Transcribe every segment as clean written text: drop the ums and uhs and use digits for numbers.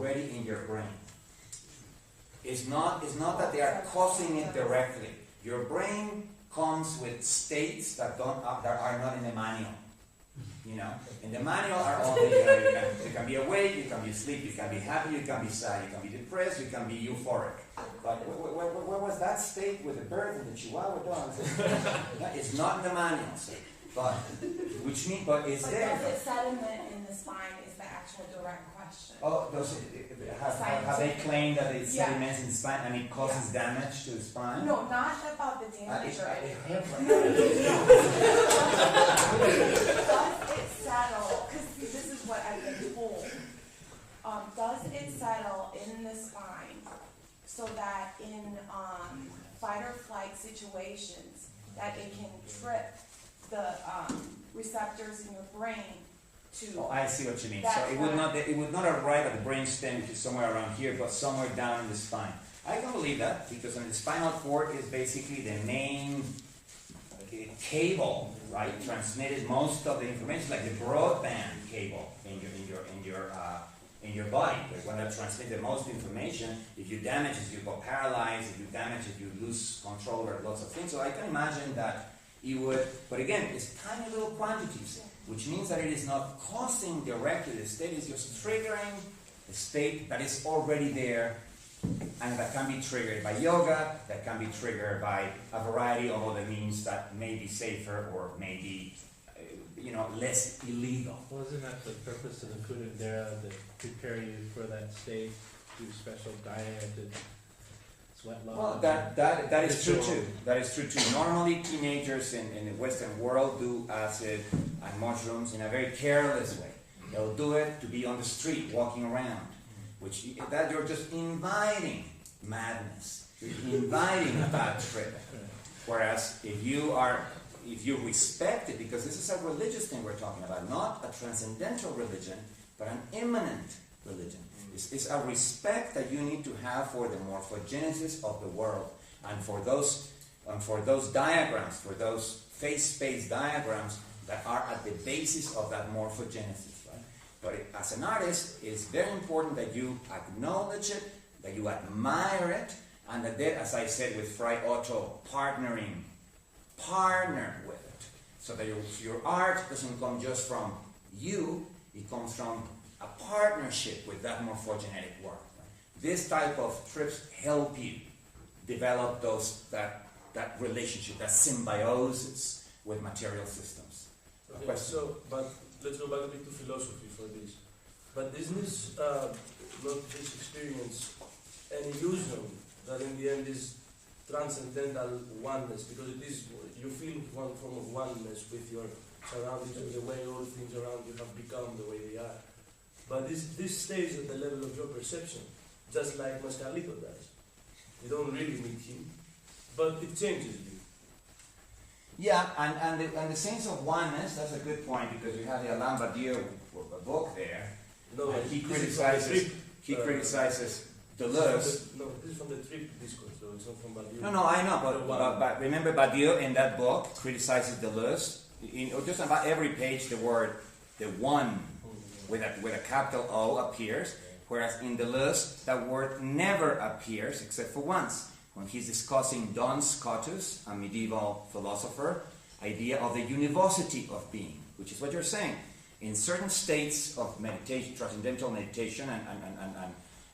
already in your brain. It's not that they are causing it directly. Your brain comes with states that are not in the manual. You know, in the manual are only you can be awake, you can be asleep, you can be happy, you can be sad, you can be depressed, you can be euphoric. But where was that state with the bird and the chihuahua dogs? It's not in the manual, but it's there. Does it sediment in the spine is the actual direct question. Oh, have they claimed that it sediments in the spine and it causes damage to the spine? No, not about the damage or anything. Does it settle? Because this is what I've been told. Does it settle in the spine so that in fight or flight situations that it can trip the receptors in your brain to? Oh, I see what you mean. So it would not arrive at the brain stem, which is somewhere around here, but somewhere down in the spine. I can believe that because the spinal cord is basically the main cable, right? Transmitted most of the information, like the broadband cable in your body. The one that transmits the most information. If you damage it, you go paralyzed. If you damage it, you lose control over lots of things. So I can imagine that it would, but again, it's tiny little quantities, which means that it is not causing directly the state, it's just triggering a state that is already there and that can be triggered by yoga, that can be triggered by a variety of other means that may be safer or may be, less illegal. Wasn't that the purpose of the Kundera, to prepare you for that state, do special diet and sweat lodge? Well, that is true too. That is true too. Normally, teenagers in the Western world do acid and mushrooms in a very careless way. They'll do it to be on the street, walking around, that you're just inviting madness. You're inviting a bad trip. Whereas if you respect it, because this is a religious thing we're talking about, not a transcendental religion, but an immanent religion. It's a respect that you need to have for the morphogenesis of the world, and for those diagrams, for those phase-space diagrams that are at the basis of that morphogenesis. Right? But as an artist, it's very important that you acknowledge it, that you admire it, and that, as I said with Fray Otto, partner with it, so that your art doesn't come just from you; it comes from a partnership with that morphogenetic work. Right? This type of trips help you develop that relationship, that symbiosis with material systems. Okay, but let's go back a bit to philosophy for this. But isn't this not this experience an illusion that in the end is transcendental oneness? Because it is, you feel one form of oneness with your surroundings and the way all things around you have become the way they are. But this stays at the level of your perception, just like Mascalito does. You don't really meet him, but it changes you. Yeah, and the sense of oneness, that's a good point, because you have the Alain Badiou book there, and he criticizes Deleuze. No, this is from the trip discourse, so it's not from Badiou. No, I know, but remember Badiou in that book criticizes Deleuze. In just about every page the word, the one, with a capital O appears, whereas in Deleuze that word never appears except for once, when he's discussing Duns Scotus, a medieval philosopher, idea of the univocity of being, which is what you're saying. In certain states of meditation, transcendental meditation,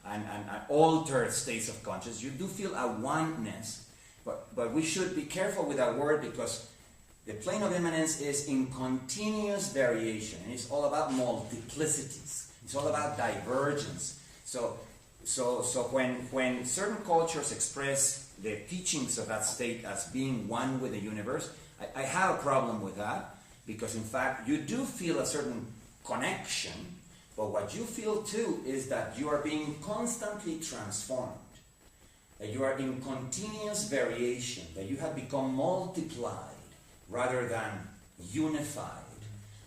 and altered states of consciousness, you do feel a oneness, but we should be careful with that word, because the plane of immanence is in continuous variation, and it's all about multiplicities. It's all about divergence. So when certain cultures express the teachings of that state as being one with the universe, I have a problem with that, because in fact you do feel a certain connection, but what you feel too is that you are being constantly transformed, that you are in continuous variation, that you have become multiplied rather than unified.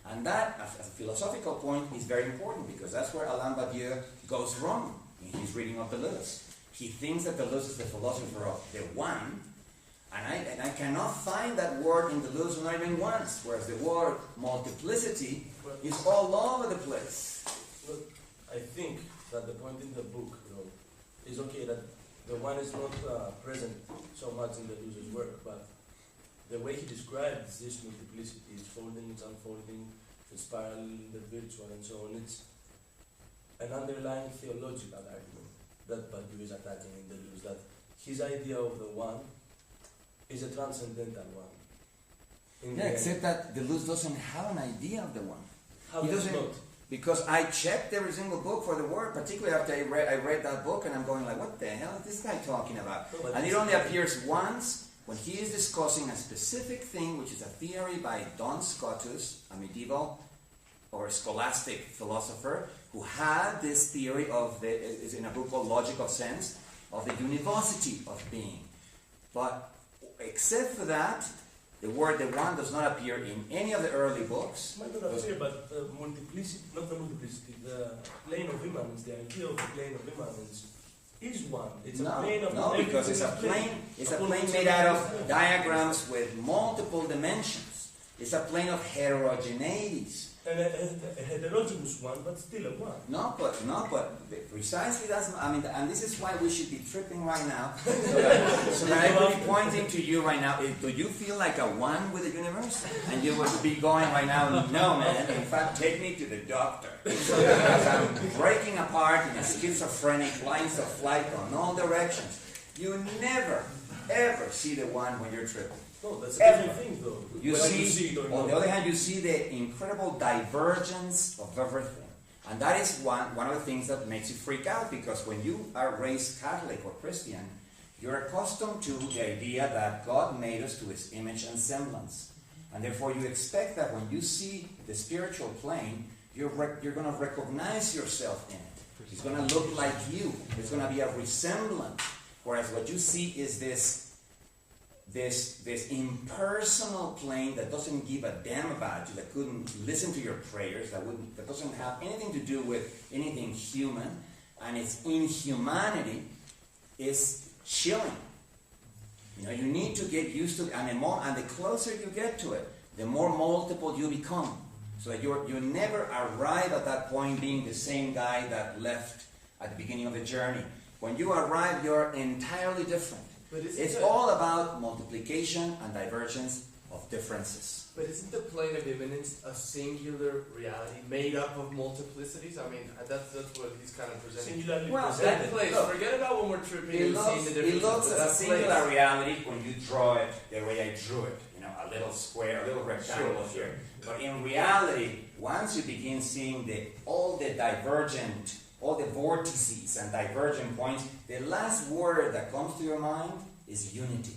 And that, as a philosophical point, is very important, because that's where Alain Badiou goes wrong in his reading of Deleuze. He thinks that Deleuze is the philosopher of the one, and I cannot find that word in Deleuze not even once, whereas the word multiplicity is all over the place. Look, I think that the point in the book, though, is okay that the one is not present so much in Deleuze's work, but the way he describes this multiplicity, it's folding, it's unfolding, the spiral, the virtual, and so on, it's an underlying theological argument that Badiou is attacking in Deleuze, that his idea of the one is a transcendental one. Yeah, except that Deleuze doesn't have an idea of the one. How He does doesn't, not? because I checked every single book for the word, particularly after I read that book, and I'm going like, what the hell is this guy talking about? No, but And it this only is- appears once when he is discussing a specific thing, which is a theory by Duns Scotus, a medieval or scholastic philosopher, who had this theory of the, is in a book called Logic of Sense, of the univocity of being. But except for that, the word the one does not appear in any of the early books. Might not appear, but the multiplicity, not the multiplicity, the plane of immanence, the idea of the plane of immanence is one. It's a plane of No, because it's a plane. It's a plane made out of diagrams with multiple dimensions. It's a plane of heterogeneities. And a heterogeneous one, but still a one. No, but precisely that's. I mean, and this is why we should be tripping right now. So that I could be pointing to you right now. Do you feel like a one with the universe? And you would be going right now. No, man. In fact, take me to the doctor because I'm breaking apart in a schizophrenic lines of flight on all directions. You never, ever see the one when you're tripping. No, that's a different thing, though. You Whether see, it or on not. the other hand, you see the incredible divergence of everything. And that is one of the things that makes you freak out, because when you are raised Catholic or Christian, you're accustomed to the idea that God made us to his image and semblance. And therefore you expect that when you see the spiritual plane, you're going to recognize yourself in it. It's going to look like you. It's going to be a resemblance. Whereas what you see is this impersonal plane that doesn't give a damn about you, that couldn't listen to your prayers, that doesn't have anything to do with anything human, and its inhumanity is chilling. You know, you need to get used to it, and the closer you get to it, the more multiple you become. So that you never arrive at that point being the same guy that left at the beginning of the journey. When you arrive, you're entirely different. It's all about multiplication and divergence of differences. But isn't the plane of immanence a singular reality made up of multiplicities? I mean, that's what he's kind of presenting. Singularly Well, presented. That place, Look, forget about when we're tripping It and seeing the differences. looks but as a that singular place- reality when you draw it the way I drew it. You know, a little square, a little rectangle Sure. here. But in reality, once you begin seeing all the divergent, all the vortices and divergent points, the last word that comes to your mind is unity.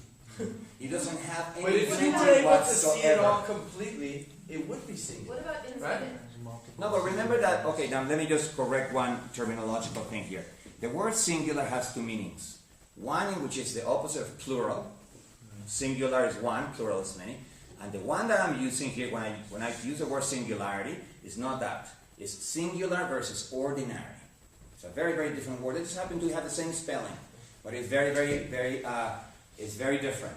It doesn't have any But if you unity were able to see it all whatsoever. completely, it would be singular. What about Right? infinite? No, but remember that, okay, now let me just correct one terminological thing here. The word singular has two meanings. One, which is the opposite of plural. Singular is one, plural is many. And the one that I'm using here, when I use the word singularity, is not that. It's singular versus ordinary. It's a very, very different word. They just happen to have the same spelling. But it's very, very, very, it's very different.